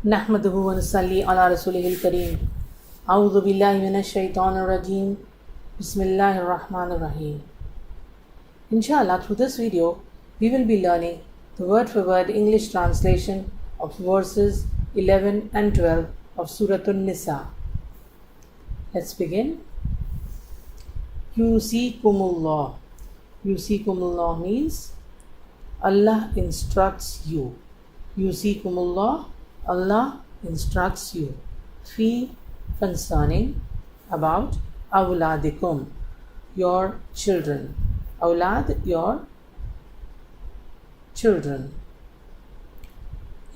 नहमदुहु व नसल्ली अला रसूलिहिल करीम। अऊज़ु बिल्लाहि मिनश शैतानिर रजीम। बिस्मिल्लाहिर रहमानिर रहीम। Inshallah, through this video, we will be learning the word for word English translation of verses 11 and 12 of Surah An-Nisa. Let's begin. Yusikumullah. Yusikumullah means Allah instructs you. Yusikumullah, Allah instructs you. Fi, concerning, about, awladikum, your children. Awlad, your children.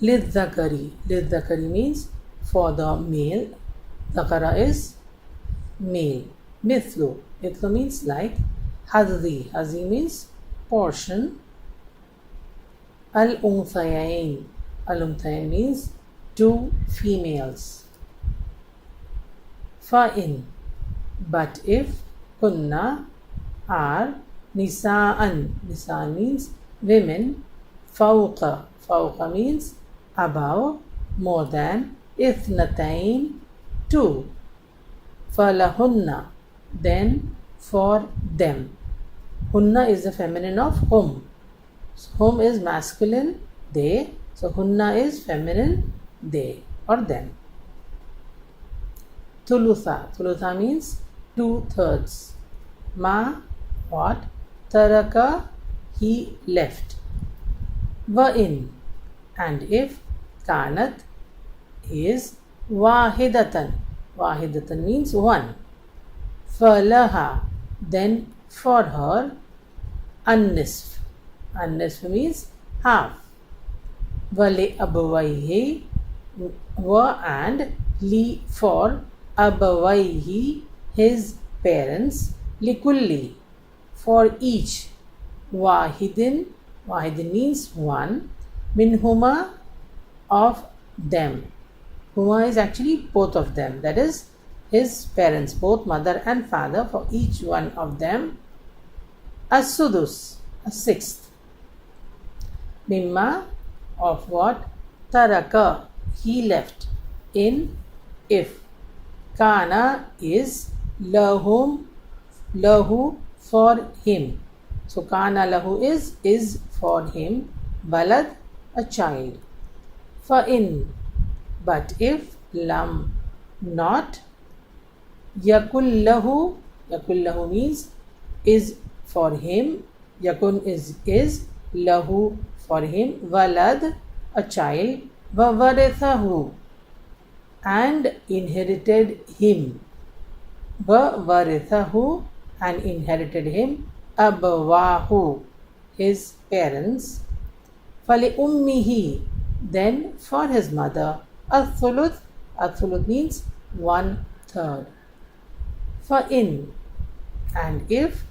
Lidhakari. Lidhakari means for the male. Dhakara is male. Mithlu. Mithlu means like. Hadhi. Hadhi means portion. Al-unthayain. Al-unthayain means two females. Fa'in. But if kunna are nisa'an. Nisa'an means women. Fawqa. Fawqa means above, more than. Ithnatain, two. Falahunna, then for them. Hunna is the feminine of hum. So hum is masculine, they. So hunna is feminine, they or them. Thulutha. Thulutha means 2/3. Ma, what? Taraka, he left. Wa'in, and if. Kanat is wahidatan. Wahidatan means one. Falaha, then for her. An-nisf. An-nisf means half. Wali abawaihi, wa and li for abawaihi, his parents. Likulli, for each. Wahidin. Wahidin means one. Minhuma, of them. Huma is actually both of them. That is his parents, both mother and father, for each one of them. As-sudus, a sixth. Mimma, of what? Taraka, he left. In, if. Kana is lahum, lahu, for him. So kana lahu is for him. Balad, a child. Fa'in, but if. Lam, not. Yakul lahu means is for him. Yakun is lahu for him. Walad, a child. Wawarithahu, and inherited him. Wawarithahu, and inherited him. Abawahu, his parents. Fali ummihi, then for his mother. Athuluth. Athuluth means 1/3. Fa'in, and if.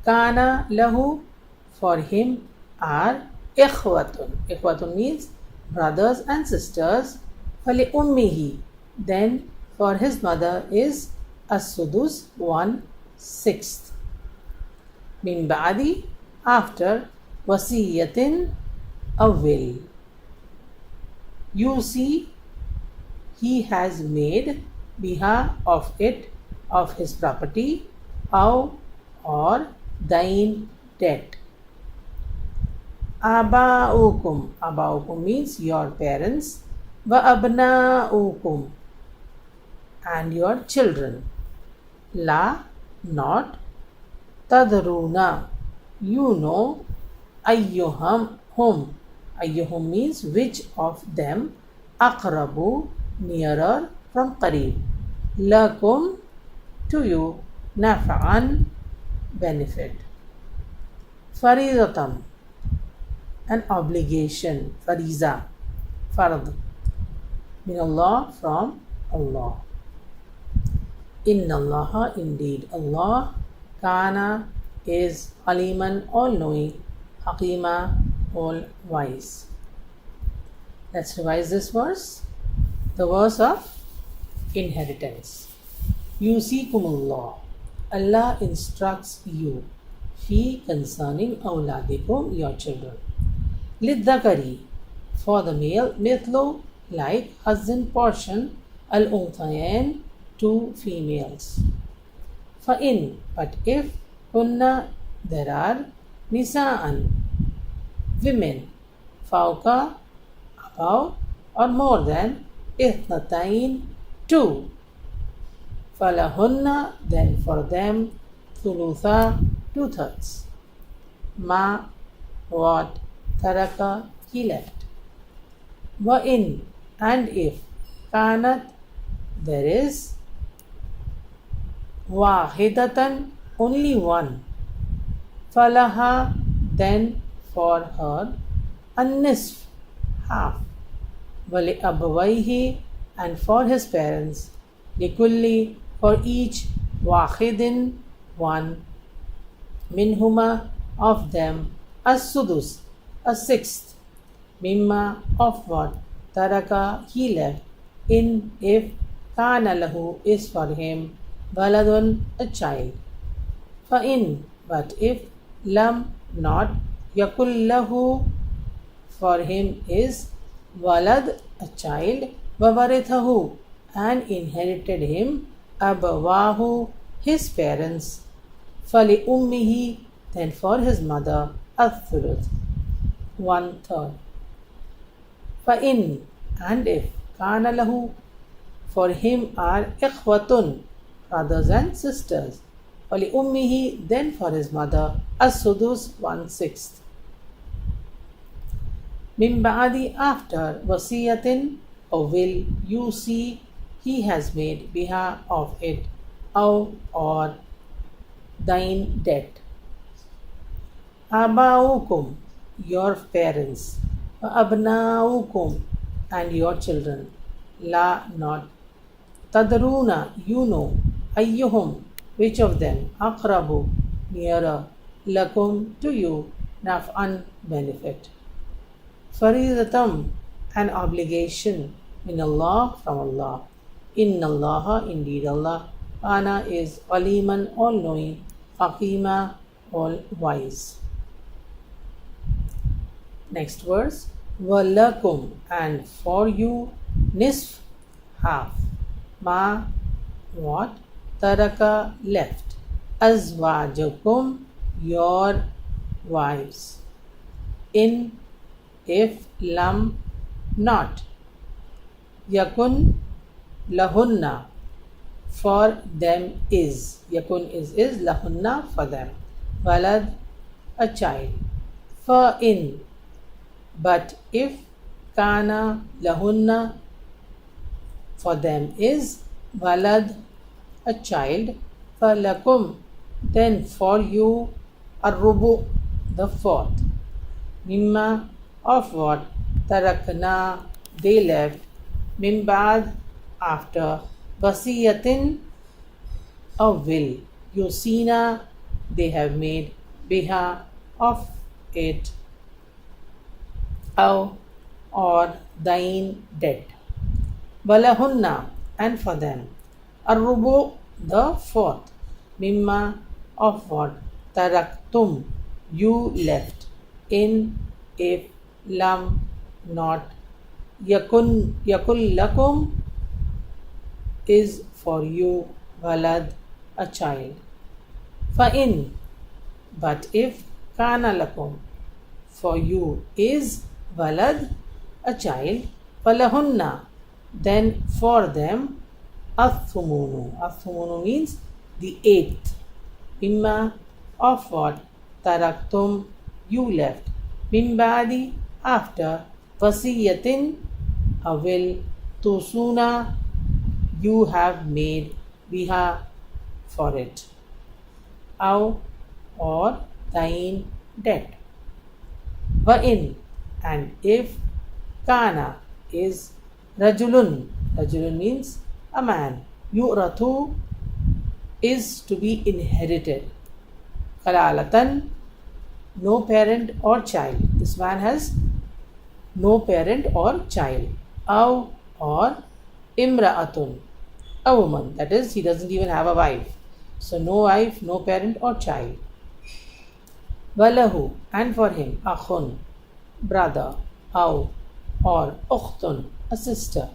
Kana lahu, for him are. Ikhwatun. Ikhwatun means brothers and sisters. Fali ummihi, then for his mother is. As-sudus, 1/6. Min ba'di, after. Wasiyatin, a will. You see, he has made. Biha, of it, of his property. Aw, or. Dain, debt. Aba'ukum. Aba'ukum means your parents. Wa abna'ukum, and your children. La, not. Tadruna, you know. Ayyuhum, hum. Ayyuhum means which of them. Aqrabu, nearer from qareeb. Lakum, to you. Naf'an, benefit. Faridatam, an obligation. Fariza, fard. Min Allah, from Allah. Inna Allah, indeed Allah. Kana, is aliman, all knowing. Hakima, all wise. Let's revise this verse. The verse of inheritance. Yusikumullah, Allah instructs you. Fi, concerning awladikum, your children. Lidhakari, For the male, mithlu, like husband portion, al-unthayan, two females. فَإِن, but if, hunna, there are, nisa'an, women, fauka, above, or more than, ithnatayn, two. فَلَهُنَّ, then for them, thulutha, 2/3. Ma, what, taraka, he left. وَإِن, and if, kanat, there is, wahidatan, only one, falaha, then for her, an-nisf, half, wali abawayhi, and for his parents, likulli, for each, wahidin, one, minhuma, of them, as-sudus, a sixth, mimma, of what, taraka, he left, in, if, kana lahu, is for him, waladun, a child. فَإِن, but if, lam, not, yakul lahu, for him is, walad, a child, wawarithahu, and inherited him, abawahu, his parents, fali ummihi, then for his mother, athuluth, 1/3. فَإِن, and if, kana lahu, for him are ikhwatun, brothers and sisters, fali ummihi, then for his mother, as-sudus, 1/6. Min ba'di, after, wasiyatin, or will, you see, he has made, biha, of it, or thine debt. Abaukum, your parents, abnaukum, and your children, la, not, tadruna, you know, ayyuhum, which of them, aqrabu, nearer, lakum, to you, naf'an, benefit. Faridatam, an obligation, min Allah, from Allah. Inna Allah, indeed Allah, ana is aliman, all knowing, hakima, all wise. Next verse, walakum, and for you, nisf, half, ma, what, taraka, left, azwajukum, your wives, in, if, lam, not, yakun, lahunna, for them is, yakun is, lahunna, for them, walad, a child, fa in, but if, kana, lahunna, for them is, walad, a child, falakum, then for you, ar-rubu, the fourth, mimma, of what, tarakna, they left, min ba'd, after, wasiyatin, a will, yusina, they have made, biha, of it, or thine debt, walahunna, and for them, ar-rubu, the fourth, mimma, of what, taraktum, you left, in, if, lam, not, yakul lakum, is for you, walad, a child. Fa'in, but if, kana lakum, for you is, walad, a child, falahunna, then for them, athumunu. Athumunu means the eighth. Mimma, of what, taraktum, you left, min ba'di, after, wasiyatin, a will, tusuna, you have made, biha, for it, or thine debt. Wa'in, and if, kana, is, rajulun, rajulun means a man, yu'ratu, is to be inherited, kalalatan, no parent or child, this man has no parent or child, or imra'atun, a woman, that is, he doesn't even have a wife, so no wife, no parent or child. Walahu, and for him, akhun, brother, or ukhtun, a sister.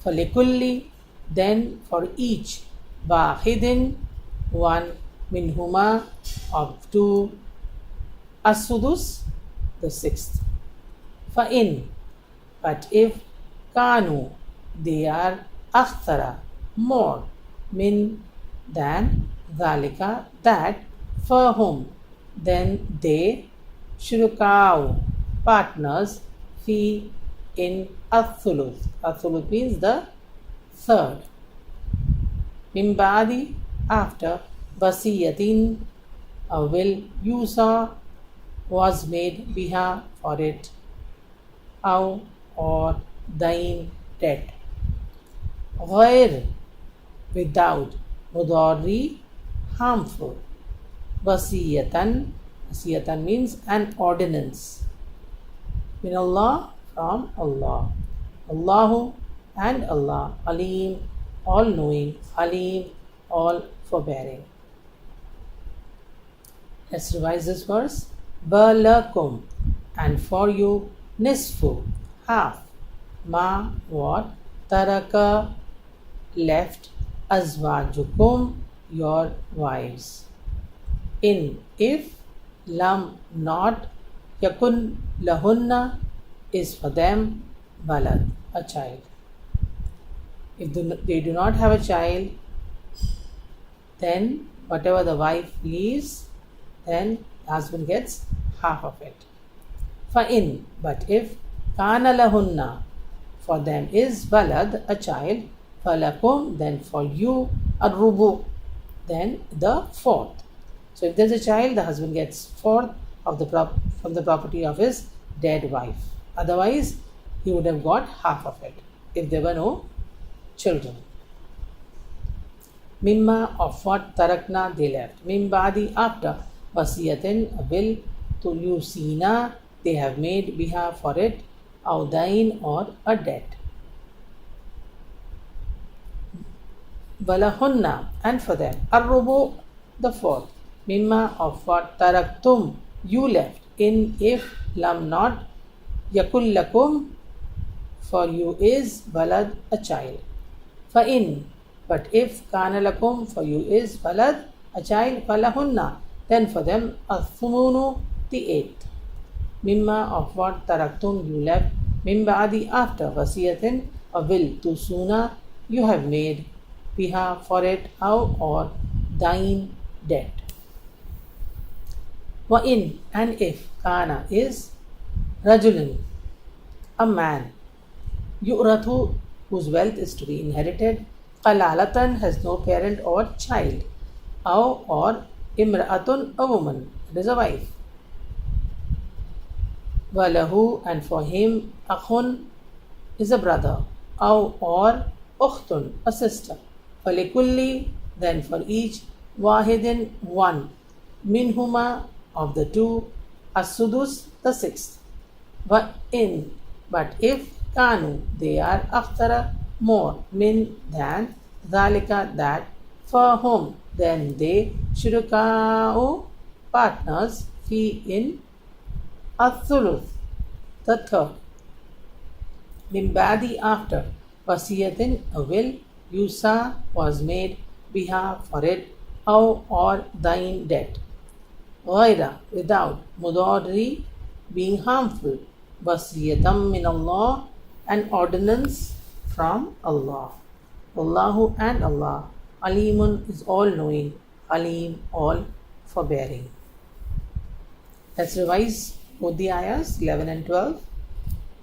فَلِكُلِّ, then for each, wahidin, one, minhuma, of two, as-sudus, the sixth. فَإِن, but if, kanu, they are akthara, more, min, than, dhalika, that, for whom, then they, shurukau, partners, fi, in athuluth. Athuluth means the third. Mimbadi, after, wasiyatin, a will, yusa, was made, biha, for it, aw, or, dain, debt. Ghair, without, mudari, harmful. Wasiyatan, wasiyatan means an ordinance. Min Allah, from Allah. Allahu, and Allah, Alim, all knowing, Alim, all forbearing. Let's revise this verse. Balakum, and for you, nisfu, half, ma, what, taraka, left, azwajukum, your wives. In, if, lam, not, yakun, lahunna, is for them, balad, a child. If they do not have a child, then whatever the wife leaves, then the husband gets half of it. Fa'in, but if, kana lahunna, for them is balad, a child, falakum, then for you, ar-rubu, then the fourth. So if there's a child, the husband gets fourth of from the property of his dead wife. Otherwise, he would have got half of it if there were no children. Mimma, of what, tarakna, they left. Mimbadi, after, wasiyatin, a will, to yusina, they have made, biha, for it, audain, or a debt. Walahunna, and for them, arrubu, the fourth. Mimma, of what, taraktum, you left, in, if, lam, not, yakul lakum, for you is, balad, a child. Fa'in, but if, kana lakum, for you is, balad, a child, falahunna, then for them, athumunu, the eighth. Mimma, of what, taraktum, you left, mimba'adi, after, wasiyatin, a will, to suna, you have made, biha, for it, aw, or, dain, debt. Wa in, and if, kana, is, rajulin, a man, yu'rathu, whose wealth is to be inherited, qalalatan, has no parent or child, aw, or, imra'atun, a woman, it is a wife. Walahu, and for him, akhun, is a brother, aw, or, ukhtun, a sister. Falikulli, then for each, wahidin, one, minhuma, of the two, as-sudus, the sixth. But in, but if, kanu, they are akhtara, more, min, than, dhalika, that, for whom, then they, shuruka'u, partners, fi, in, athuluth, the third. Mimbadi, after, wasiyatin, a will, yusa, was made, biha, for it, aw, or, dain, debt. Ghaira, without, mudadri, being harmful, wasiyatam min Allah, an ordinance from Allah. Allahu, and Allah, Alimun, is all knowing, Alim, all forbearing. Let's revise both the ayahs 11 and 12.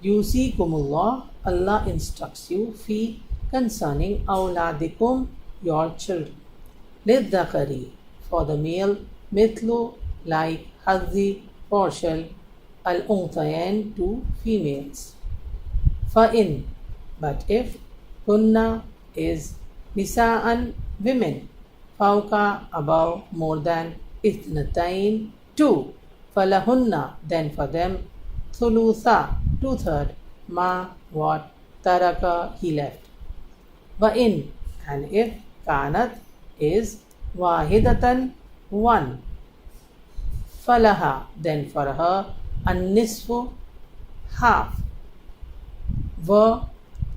Yusikumullah, Allah instructs you, fi, concerning awladikum, your children. Lidhakari, for the male, mithlu, like, hadhi, partial, al-unthayan, two females. Fa'in, but if, kunna, is, nisa'an, women, fauka, above, more than, ithnatain, two, falahunna, then for them, thulutha, two-third, ma, what, taraka, he left. Wa'in, and if, kanat, is, wahidatan, one, falaha, then for her, an-nisfu, half, wa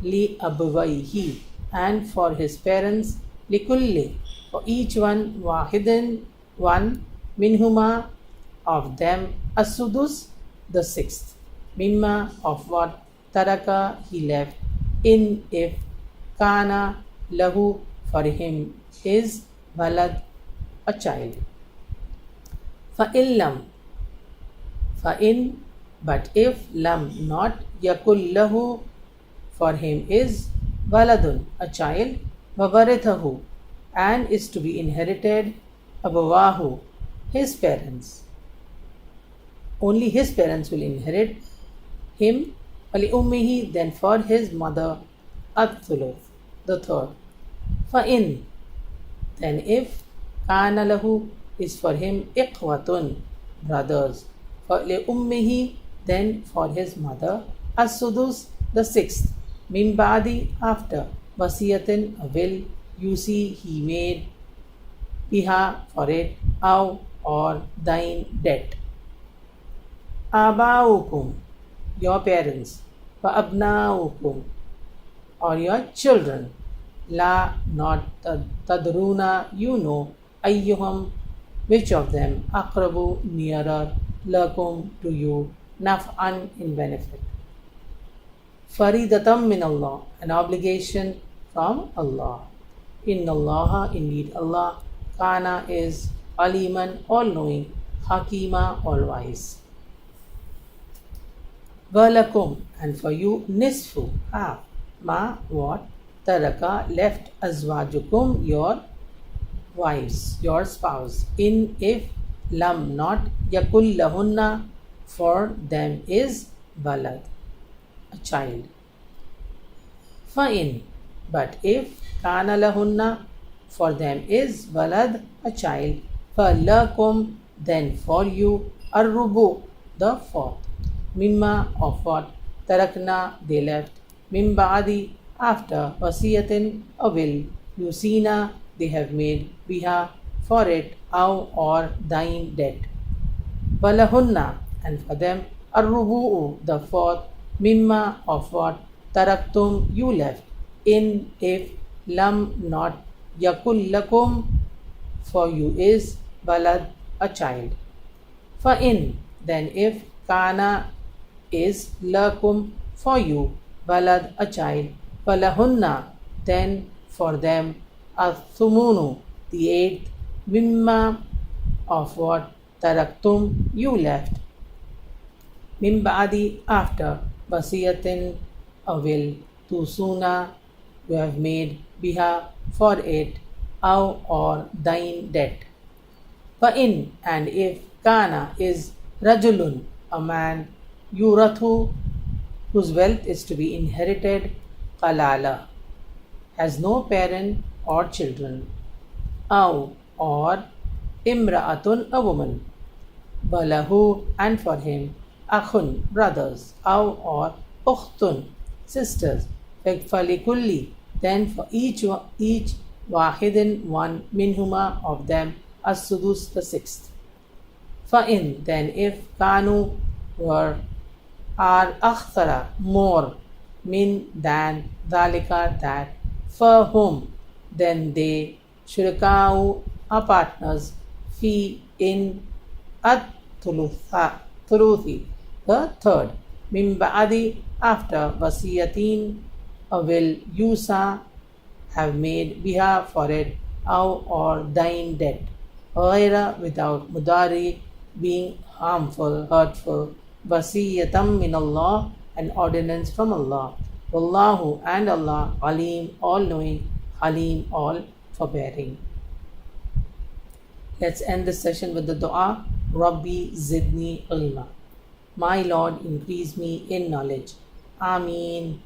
li abwayhi, and for his parents, likulli, for each one, wahidin, one, minhuma, of them, as-sudus, the sixth, mimma, of what, taraka, he left, in, if, kana, lahu, for him, is, walad, a child. Fa'illam, fa'in, but if, lam, not, yakul lahu, for him is, waladun, a child, wabarithahu, and is to be inherited, abawahu, his parents. Only his parents will inherit him, wali ummihi, then for his mother, at-thuluth, the third. Fa'in, then if, kana lahu, is for him, ikhwatun, brothers. For li ummihi, then for his mother, as-sudus, the sixth. Min ba'di, after, wasiyatin, a will, yusi, he made, biha, for it, aw, or, thine, debt. Abaukum, your parents, wa abnaukum, or your children, la, not, tadruna, you know, ayyuhum, which of them, aqrabu, nearer, lakum, to you, naf'an, in benefit. Faridatam min Allah, an obligation from Allah. Inna Allah, indeed Allah, kana, is, aliman, all-knowing, hakima, all-wise. Walakum, and for you, nisfu, half, ma, what, taraka, left, azwajukum, your wives, your spouse, in, if, lam, not, yakul lahunna, for them is, walad, a child. Fa'in, but if, kana lahunna, for them is, walad, a child, falakum, then for you, ar-rubu, the fourth. Mimma, of what, tarakna, they left, min ba'di, after, wasiyatin, a will, yusina, they have made, biha, for it, aw, or, thine, debt. Walahunna, and for them, ar-rubu'u, the fourth, mimma, of what, taraktum, you left, in, if, lam, not, yakul lakum, for you is, walad, a child. Fa'in, then if, kana, is, lakum, for you, walad, a child, falahunna, then for them, athumunu, the eighth, mimma, of what, taraktum, you left, min ba'di, after, wasiyatin, a will, tusuna, you have made, biha, for it, aw, or, thine, debt. Fa'in, and if, kana, is, rajulun, a man, yurathu, whose wealth is to be inherited, kalala, has no parent or children, aw, or, imra'atun, a woman, balahu, and for him, akhun, brothers, aw, or, ukhtun, sisters, falikulli, then for each wahidin, one, minhuma, of them, as-sudus, the sixth. Fa'in, then if, kanu, were, are, akhtara, more, min, than, dhalika, that, for whom, then they, shurikau, are partners, fi, in, thuluthi, the third, min ba'di, after, wasiyatin, a will, yusa, have made, biha, for it, aw, or, thine, debt, ghaira, without, mudari, being harmful, hurtful, wasiyatam min Allah, an ordinance from Allah, wallahu, and Allah, alim, all-knowing, halim, all forbearing. Let's end this session with the dua, Rabbi zidni ilma, my Lord, increase me in knowledge. Ameen.